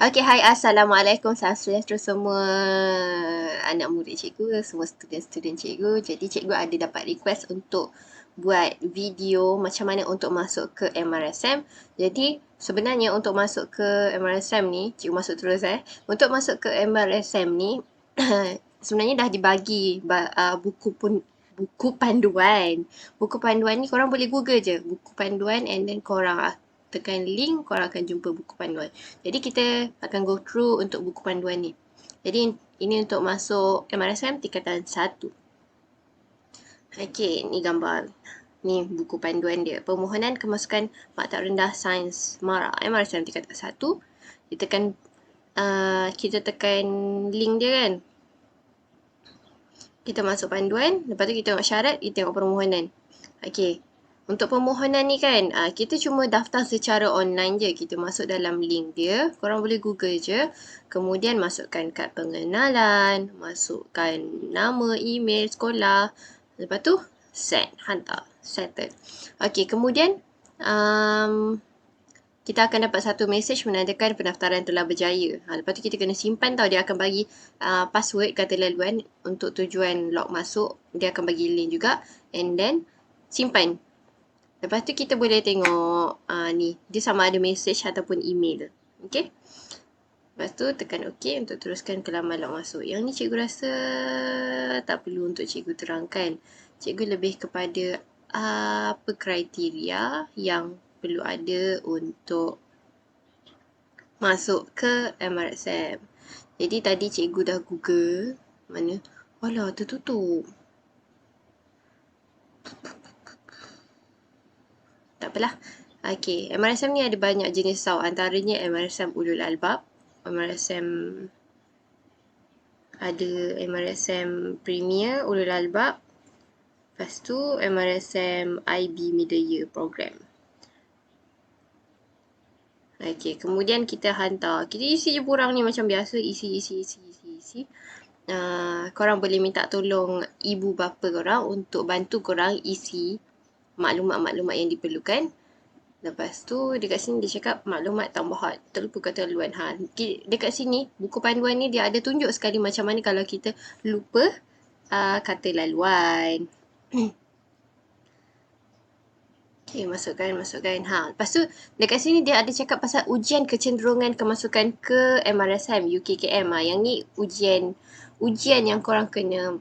Okey, hai, Assalamualaikum. Salam sejahtera semua anak murid cikgu, semua student-student cikgu. Jadi cikgu ada dapat request untuk buat video macam mana untuk masuk ke MRSM. Jadi sebenarnya untuk masuk ke MRSM ni, cikgu masuk terus Untuk masuk ke MRSM ni sebenarnya dah dibagi buku panduan. Buku panduan ni korang boleh google je, buku panduan, and then korang tekan link, korang akan jumpa buku panduan. Jadi kita akan go through untuk buku panduan ni. Jadi ini untuk masuk MRSM tingkatan 1. Okey, ni gambar. Ni buku panduan dia. Permohonan kemasukan Maktab Rendah Sains Mara MRSM tingkatan 1. Kita tekan link dia kan. Kita masuk panduan, lepas tu kita tengok syarat, kita tengok permohonan. Okey. Untuk permohonan ni kan, kita cuma daftar secara online je. Kita masuk dalam link dia. Korang boleh google je. Kemudian masukkan kad pengenalan, masukkan nama, email, sekolah. Lepas tu, send, hantar, settle. Okey, kemudian kita akan dapat satu mesej menandakan pendaftaran telah berjaya. Lepas tu kita kena simpan tau. Dia akan bagi password kata laluan untuk tujuan log masuk. Dia akan bagi link juga. And then, simpan. Lepas tu kita boleh tengok ni. Dia sama ada mesej ataupun email. Okay. Lepas tu tekan OK untuk teruskan ke laman log masuk. Yang ni cikgu rasa tak perlu untuk cikgu terangkan. Cikgu lebih kepada apa kriteria yang perlu ada untuk masuk ke MRSM. Jadi tadi cikgu dah google. Mana? Alah, tertutup. Tak apalah. Okey, MRSM ni ada banyak jenis tau. Antaranya MRSM Ulul Albab, MRSM ada MRSM Premier Ulul Albab. Lepas tu MRSM IB Middle Year Program. Okey, kemudian kita hantar. Kita isi je borang ni macam biasa. Isi. Korang boleh minta tolong ibu bapa korang untuk bantu korang isi maklumat-maklumat yang diperlukan. Lepas tu dekat sini dia cakap maklumat tambahan. Terlupa kata laluan. Dekat sini buku panduan ni dia ada tunjuk sekali macam mana kalau kita lupa kata laluan. Okay, masukkan. Lepas tu dekat sini dia ada cakap pasal ujian kecenderungan kemasukan ke MRSM UKKM. Yang ni ujian yang korang kena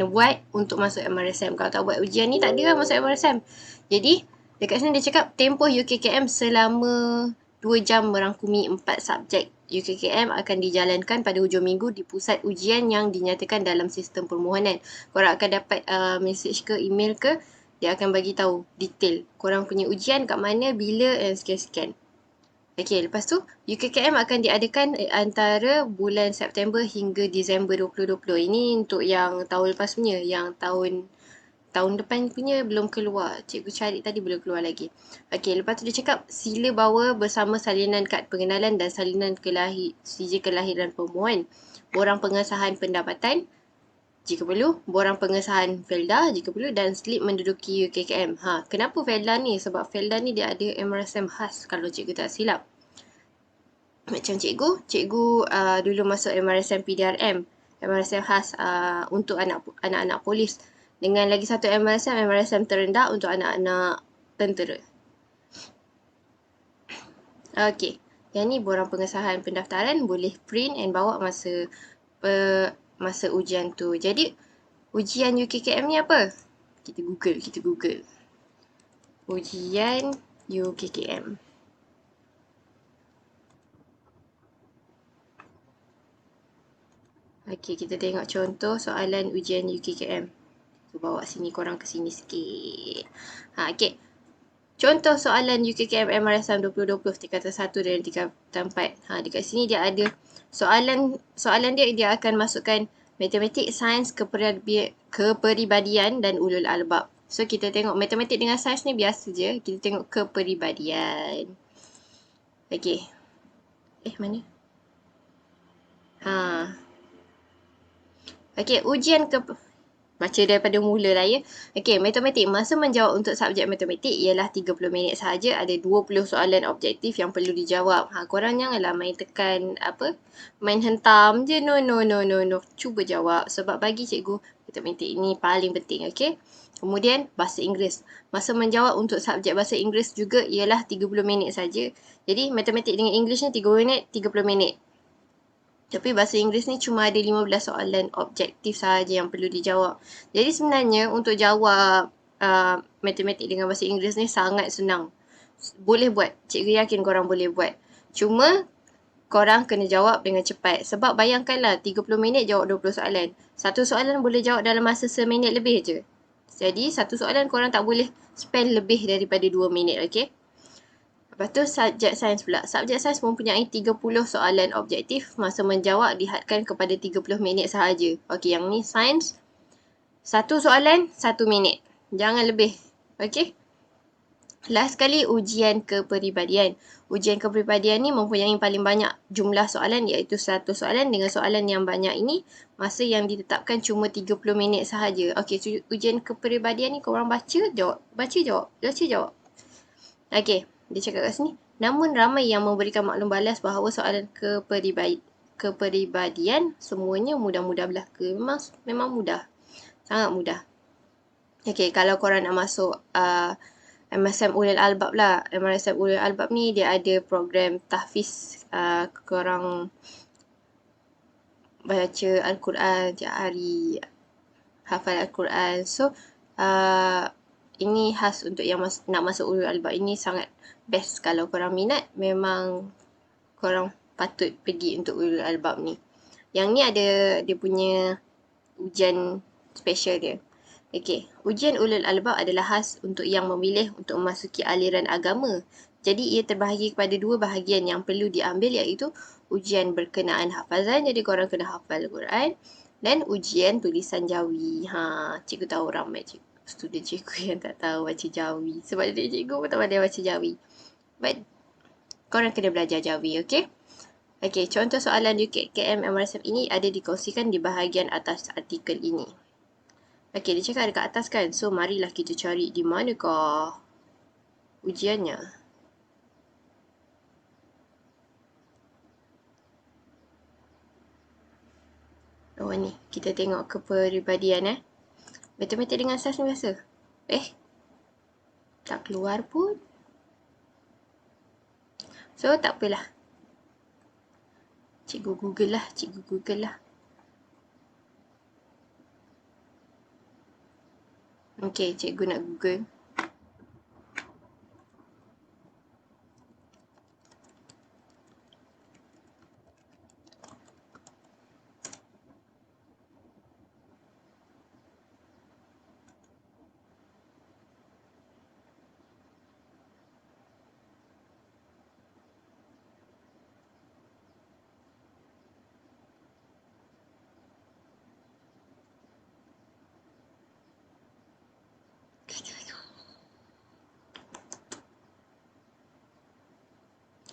buat untuk masuk MRSM. Kalau tak buat ujian ni tak ada lah masuk MRSM. Jadi dekat sini dia cakap tempoh UKKM selama 2 jam merangkumi 4 subjek. UKKM akan dijalankan pada hujung minggu di pusat ujian yang dinyatakan dalam sistem permohonan. Korang akan dapat mesej ke email ke, dia akan bagi tahu detail korang punya ujian kat mana, bila, dan sekian-sekian. Okey, lepas tu UKKM akan diadakan antara bulan September hingga Disember 2020. Ini untuk yang tahun lepas punya, yang tahun depan punya belum keluar. Cikgu cari tadi belum keluar lagi. Okey, lepas tu dia cakap sila bawa bersama salinan kad pengenalan dan salinan sijil kelahiran pemohon, borang pengesahan pendapatan jika perlu, borang pengesahan Felda jika perlu, dan slip menduduki UKKM. Kenapa Felda ni? Sebab Felda ni dia ada MRSM khas kalau cikgu tak silap. Macam cikgu dulu masuk MRSM PDRM, MRSM khas untuk anak-anak polis. Dengan lagi satu MRSM terendah untuk anak-anak tentera. Okey, yang ni borang pengesahan pendaftaran, boleh print and bawa masa ujian tu. Jadi ujian UKKM ni apa? Kita google. Ujian UKKM. Okey, kita tengok contoh soalan ujian UKKM. Bawa sini korang ke sini sikit. Okey. Contoh soalan UKKM MRSM 2020 tingkatan 1 dan tingkatan 4. Dekat sini dia ada soalan dia akan masukkan matematik, sains, kepribadian dan ulul albab. So kita tengok matematik dengan sains ni biasa je. Kita tengok kepribadian. Okey. Mana? Okey, ujian Baca daripada mula lah ya. Okey, matematik. Masa menjawab untuk subjek matematik ialah 30 minit sahaja. Ada 20 soalan objektif yang perlu dijawab. Korang janganlah main tekan main hentam je. No. Cuba jawab. Sebab bagi cikgu, matematik ini paling penting. Okey. Kemudian, bahasa Inggeris. Masa menjawab untuk subjek bahasa Inggeris juga ialah 30 minit saja. Jadi, matematik dengan English ni 30 minit, 30 minit. Tapi bahasa Inggeris ni cuma ada 15 soalan objektif sahaja yang perlu dijawab. Jadi sebenarnya untuk jawab matematik dengan bahasa Inggeris ni sangat senang. Boleh buat. Cikgu yakin korang boleh buat. Cuma korang kena jawab dengan cepat. Sebab bayangkanlah 30 minit jawab 20 soalan. Satu soalan boleh jawab dalam masa seminit lebih je. Jadi satu soalan korang tak boleh spend lebih daripada 2 minit. Okay? Lepas tu subjek sains pula. Subjek sains mempunyai 30 soalan objektif. Masa menjawab dihadkan kepada 30 minit sahaja. Okey, yang ni sains. Satu soalan, 1 minit. Jangan lebih. Okey. Last sekali, ujian kepribadian. Ujian kepribadian ni mempunyai paling banyak jumlah soalan iaitu 100 soalan. Dengan soalan yang banyak ini, masa yang ditetapkan cuma 30 minit sahaja. Okey, ujian kepribadian ni korang baca, jawab. Baca, jawab. Baca, jawab. Okey. Dia cakap kat sini, namun ramai yang memberikan maklum balas bahawa soalan kepribadian semuanya mudah-mudah belaka. Memang mudah. Sangat mudah. Okey, kalau korang nak masuk MSM Ulul Albab lah. MSM Ulul Albab ni dia ada program tahfiz. Korang baca Al-Quran tiap hari. Hafal Al-Quran. So, ini khas untuk yang nak masuk Ulul Albab. Ini sangat best kalau korang minat. Memang korang patut pergi untuk Ulul Albab ni. Yang ni ada dia punya ujian special dia. Okey, ujian Ulul Albab adalah khas untuk yang memilih untuk memasuki aliran agama. Jadi ia terbahagi kepada 2 bahagian yang perlu diambil iaitu ujian berkenaan hafazan. Jadi korang kena hafal Al-Quran. Dan ujian tulisan jawi. Cikgu tahu ramai student cikgu yang tak tahu baca jawi. Sebab dia cikgu pun tak pandai baca jawi. But korang kena belajar jawi, okey? Okey, contoh soalan UKKM MRSM ini ada dikongsikan di bahagian atas artikel ini. Okey, dia cakap dekat atas kan. So, marilah kita cari di manakah ujiannya. Oh ni, kita tengok kepribadian matematik dengan sains ni biasa. Tak keluar pun. So, tak apalah. Cikgu Google lah. Okey, cikgu nak Google.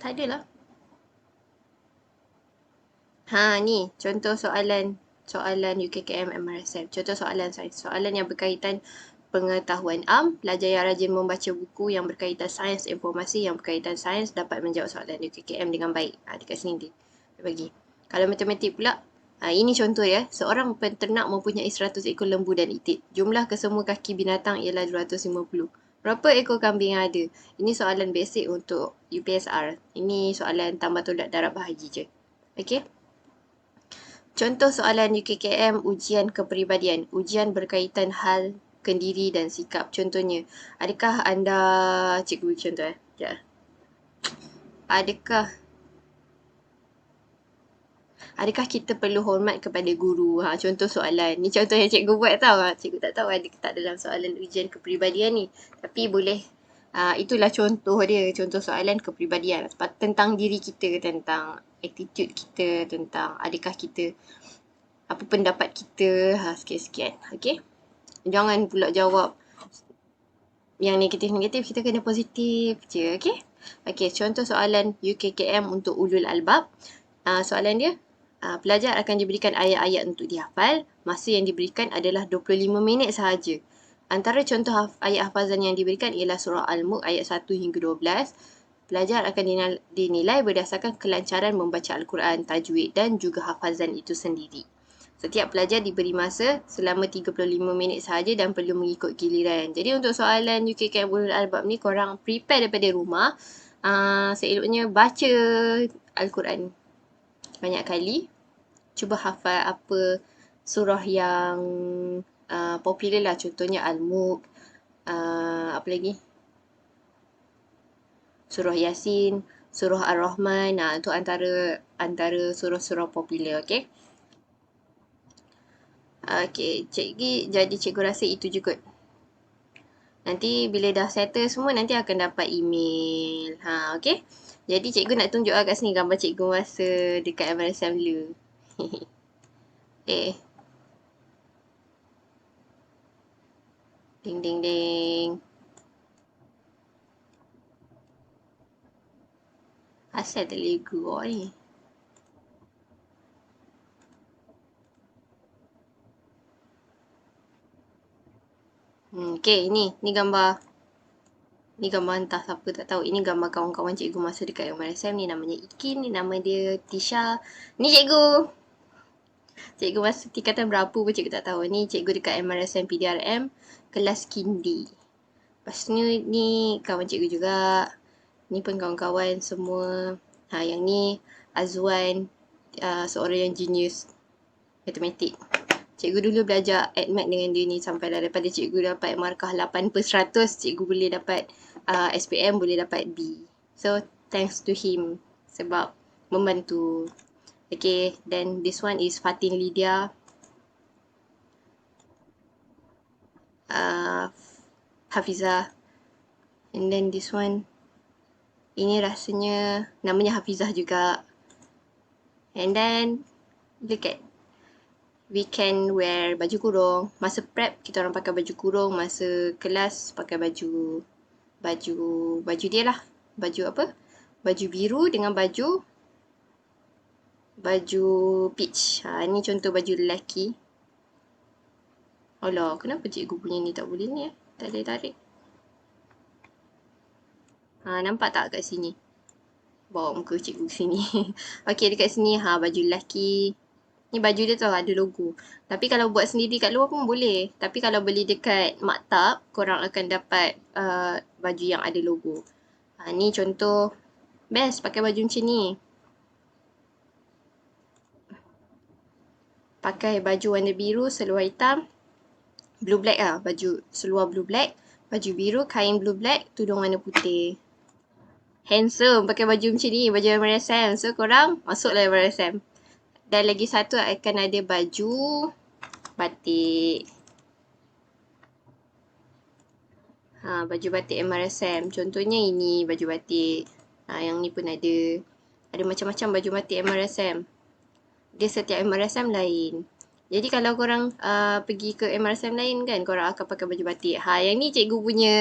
Tak adalah. Ni contoh soalan UKKM MRSM. Contoh soalan sains. Soalan yang berkaitan pengetahuan pelajar yang rajin membaca buku yang berkaitan sains informasi yang berkaitan sains dapat menjawab soalan UKKM dengan baik. Dekat sini dia bagi. Kalau matematik pula, ini contoh ya. Seorang penternak mempunyai 100 ekor lembu dan itik. Jumlah kesemua kaki binatang ialah 250. Berapa ekor kambing yang ada? Ini soalan basic untuk UPSR. Ini soalan tambah tolak darab bahagi je. Okey? Contoh soalan UKKM ujian kepribadian. Ujian berkaitan hal, kendiri dan sikap. Contohnya, adakah anda... Cikgu contoh Sekejap. Adakah kita perlu hormat kepada guru? Contoh soalan. Ni contoh yang cikgu buat tau. Cikgu tak tahu ada ke tak dalam soalan ujian kepribadian ni. Tapi boleh. Itulah contoh dia. Contoh soalan kepribadian. Tentang diri kita, tentang attitude kita, tentang adakah kita, apa pendapat kita, sekian-sekian. Okay? Jangan pula jawab yang negatif-negatif. Kita kena positif je. Okay? Okay, contoh soalan UKKM untuk Ulul Albab. Soalan dia, Pelajar akan diberikan ayat-ayat untuk dihafal. Masa yang diberikan adalah 25 minit sahaja. Antara contoh ayat hafazan yang diberikan ialah surah Al-Mulk ayat 1 hingga 12. Pelajar akan dinilai berdasarkan kelancaran membaca Al-Quran, tajwid dan juga hafazan itu sendiri. Setiap pelajar diberi masa selama 35 minit sahaja dan perlu mengikut giliran. Jadi untuk soalan UKKM Ulul Albab ni, korang prepare daripada rumah. Seeloknya baca Al-Quran banyak kali. Cuba hafal apa surah yang popular lah. Contohnya Al-Mulk, apa lagi? Surah Yasin, surah Ar-Rahman. Itu antara surah-surah popular, okey? Okey, cikgu rasa itu je kot. Nanti bila dah settle semua, nanti akan dapat email. Okey? Jadi cikgu nak tunjuk kat sini gambar cikgu masa dekat MRSM dulu. Ding ding ding. Asal tak boleh keluar ni. Okay, ni gambar. Ni gambar entah siapa tak tahu. Ini gambar kawan-kawan cikgu masa dekat MRSM ni. Namanya Ikin, ni nama dia Tisha. Ni cikgu. Cikgu masa tingkatan berapa pun cikgu tak tahu. Ni cikgu dekat MRSM PDRM, kelas Kindi. Lepas ni kawan cikgu juga. Ni pun kawan-kawan semua. Yang ni Azwan, seorang yang genius matematik. Cikgu dulu belajar AdMath dengan dia ni sampai lah daripada cikgu dapat markah 8/100, cikgu boleh dapat SPM, boleh dapat B. So, thanks to him sebab membantu. Okay, then this one is Fatin Lydia. Hafizah. And then this one, ini rasanya namanya Hafizah juga. And then, look at, we can wear baju kurung. Masa prep, kita orang pakai baju kurung. Masa kelas, pakai baju dia lah. Baju apa? Baju biru dengan baju peach. Ni contoh baju lelaki. Alah, kenapa cikgu punya ni tak boleh ni? Tak boleh tarik. Nampak tak kat sini? Bawa muka cikgu sini. Okey, dekat sini baju lelaki. Ni baju dia tu ada logo. Tapi kalau buat sendiri kat luar pun boleh. Tapi kalau beli dekat maktab, korang akan dapat baju yang ada logo. Ni contoh best pakai baju macam ni. Pakai baju warna biru, seluar hitam. Blue black lah. Baju seluar blue black. Baju biru, kain blue black, tudung warna putih. Handsome pakai baju macam ni. Baju MRSM. So korang masuklah MRSM. Dan lagi satu akan ada baju batik. Baju batik MRSM. Contohnya ini baju batik. Yang ni pun ada. Ada macam-macam baju batik MRSM. Dia setiap MRSM lain. Jadi kalau korang pergi ke MRSM lain kan, korang akan pakai baju batik. Yang ni cikgu punya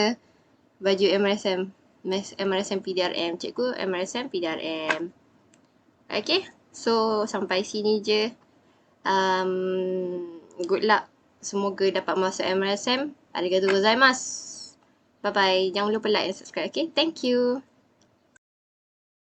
baju MRSM. MRSM PDRM. Cikgu MRSM PDRM. Okay. So, sampai sini je. Good luck. Semoga dapat masuk MRSM. Arigatou gozaimasu. Bye-bye. Jangan lupa like dan subscribe. Okay. Thank you.